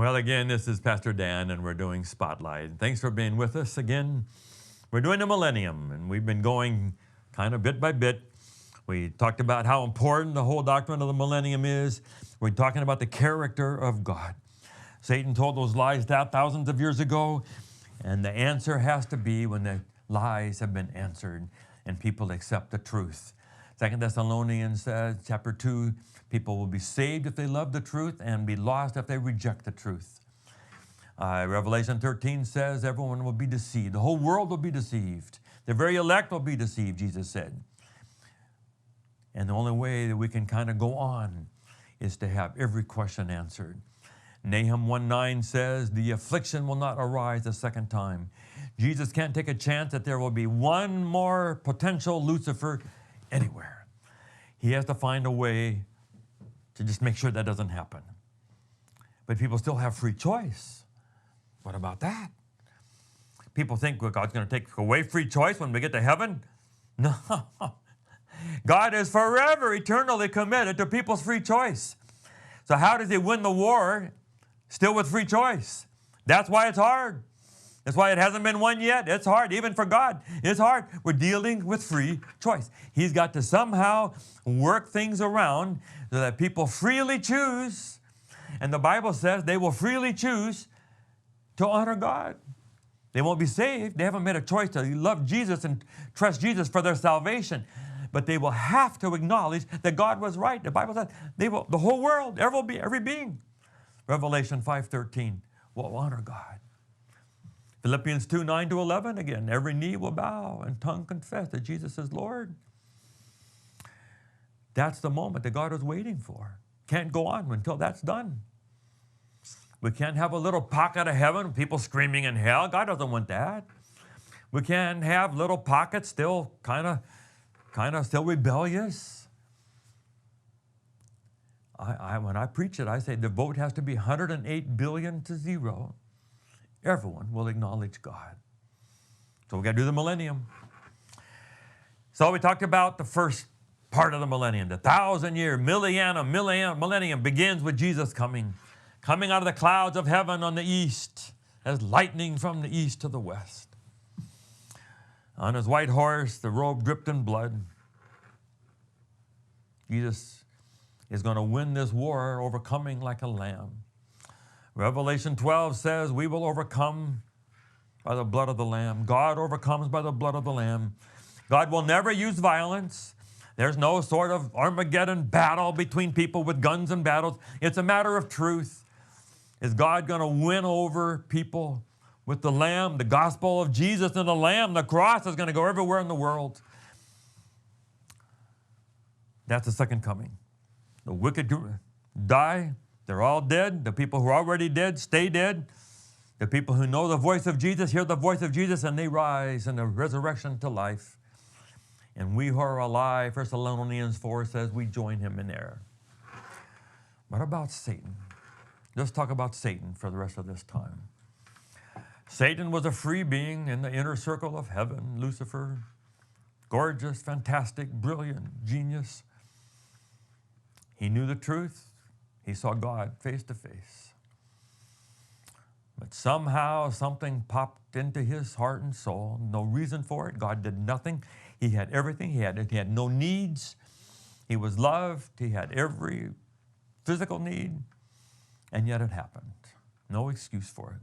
Well, again, this is Pastor Dan, and we're doing Spotlight. Thanks for being with us again. We're doing the Millennium, and we've been going kind of bit by bit. We talked about how important the whole doctrine of the Millennium is. We're talking about the character of God. Satan told those lies thousands of years ago, and the answer has to be when the lies have been answered and people accept the truth. 2 Thessalonians says, chapter 2, people will be saved if they love the truth and be lost if they reject the truth. Revelation 13 says everyone will be deceived. The whole world will be deceived. The very elect will be deceived, Jesus said. And the only way that we can kind of go on is to have every question answered. Nahum 1:9 says, the affliction will not arise a second time. Jesus can't take a chance that there will be one more potential Lucifer anywhere. He has to find a way to just make sure that doesn't happen. But people still have free choice. What about that? People think, well, God's going to take away free choice when we get to heaven. No. God is forever, eternally committed to people's free choice. So how does he win the war still with free choice? That's why it's hard. That's why it hasn't been won yet. It's hard. Even for God, it's hard. We're dealing with free choice. He's got to somehow work things around so that people freely choose. And the Bible says they will freely choose to honor God. They won't be saved. They haven't made a choice to love Jesus and trust Jesus for their salvation. But they will have to acknowledge that God was right. The Bible says they will, the whole world, every being. Revelation 5:13 will honor God. Philippians 2:9-11, again, every knee will bow and tongue confess that Jesus is Lord. That's the moment that God is waiting for. Can't go on until that's done. We can't have a little pocket of heaven, people screaming in hell. God doesn't want that. We can't have little pockets still kind of still rebellious. When I preach it, I say the vote has to be 108 billion to 0. Everyone will acknowledge God. So we got to do the millennium. So we talked about the first part of the millennium, the 1,000-year millennium begins with Jesus coming out of the clouds of heaven on the east as lightning from the east to the west. On his white horse, the robe dripped in blood. Jesus is going to win this war, overcoming like a lamb. Revelation 12 says we will overcome by the blood of the Lamb. God overcomes by the blood of the Lamb. God will never use violence. There's no sort of Armageddon battle between people with guns and battles. It's a matter of truth. Is God going to win over people with the Lamb, the gospel of Jesus and the Lamb? The cross is going to go everywhere in the world. That's the second coming. The wicked die. They're all dead. The people who are already dead stay dead. The people who know the voice of Jesus hear the voice of Jesus, and they rise in the resurrection to life. And we who are alive, 1 Thessalonians 4 says, we join him in there. What about Satan? Let's talk about Satan for the rest of this time. Satan was a free being in the inner circle of heaven. Lucifer, gorgeous, fantastic, brilliant, genius. He knew the truth. He saw God face to face. But somehow something popped into his heart and soul. No reason for it. God did nothing. He had everything. He had no needs. He was loved. He had every physical need. And yet it happened. No excuse for it.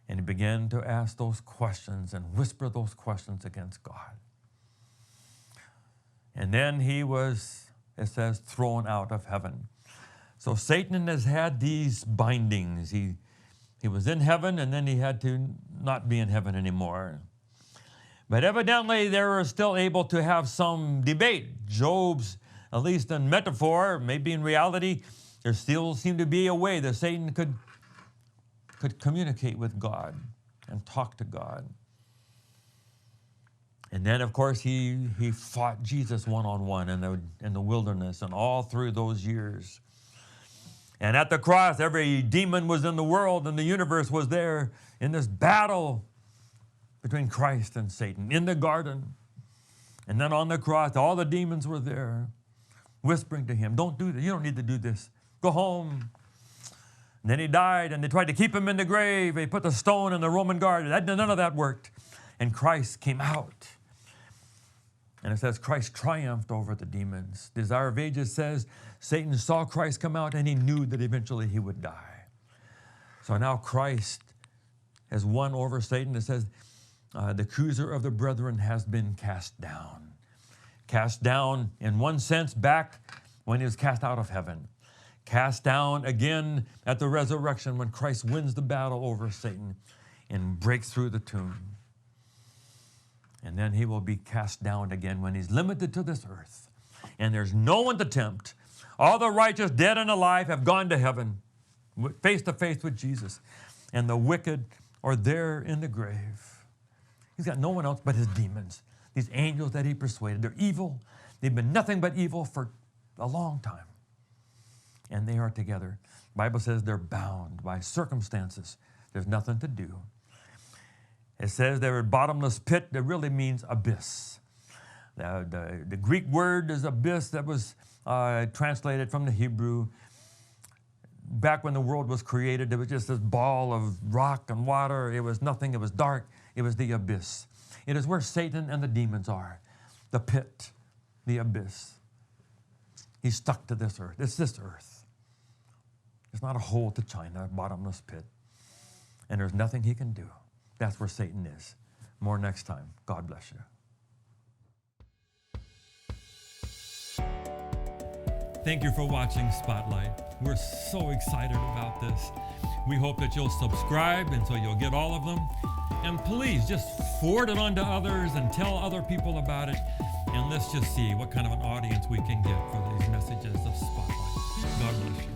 And he began to ask those questions and whisper those questions against God. And then he was, it says, thrown out of heaven. So Satan has had these bindings. He was in heaven, and then he had to not be in heaven anymore. But evidently, they were still able to have some debate. Job's, at least in metaphor, maybe in reality, there still seemed to be a way that Satan could communicate with God and talk to God. And then, of course, he fought Jesus one-on-one in the wilderness and all through those years. And at the cross, every demon was in the world and the universe was there in this battle between Christ and Satan in the garden. And then on the cross, all the demons were there whispering to him, don't do this. You don't need to do this. Go home. And then he died, and they tried to keep him in the grave. They put the stone in the Roman guard. None of that worked. And Christ came out. And it says Christ triumphed over the demons. Desire of Ages says Satan saw Christ come out, and he knew that eventually he would die. So now Christ has won over Satan. It says the accuser of the brethren has been cast down. Cast down in one sense back when he was cast out of heaven. Cast down again at the resurrection when Christ wins the battle over Satan and breaks through the tomb. And then he will be cast down again when he's limited to this earth. And there's no one to tempt. All the righteous, dead and alive, have gone to heaven, face to face with Jesus. And the wicked are there in the grave. He's got no one else but his demons. These angels that he persuaded. They're evil. They've been nothing but evil for a long time. And they are together. The Bible says they're bound by circumstances. There's nothing to do. It says they're a bottomless pit. That really means abyss. The Greek word is abyss that was translated from the Hebrew. Back when the world was created, it was just this ball of rock and water. It was nothing. It was dark. It was the abyss. It is where Satan and the demons are. The pit, the abyss. He's stuck to this earth. It's this earth. It's not a hole to China, a bottomless pit. And there's nothing he can do. That's where Satan is. More next time. God bless you. Thank you for watching Spotlight. We're so excited about this. We hope that you'll subscribe and so you'll get all of them. And please just forward it on to others and tell other people about it. And let's just see what kind of an audience we can get for these messages of Spotlight. God bless you.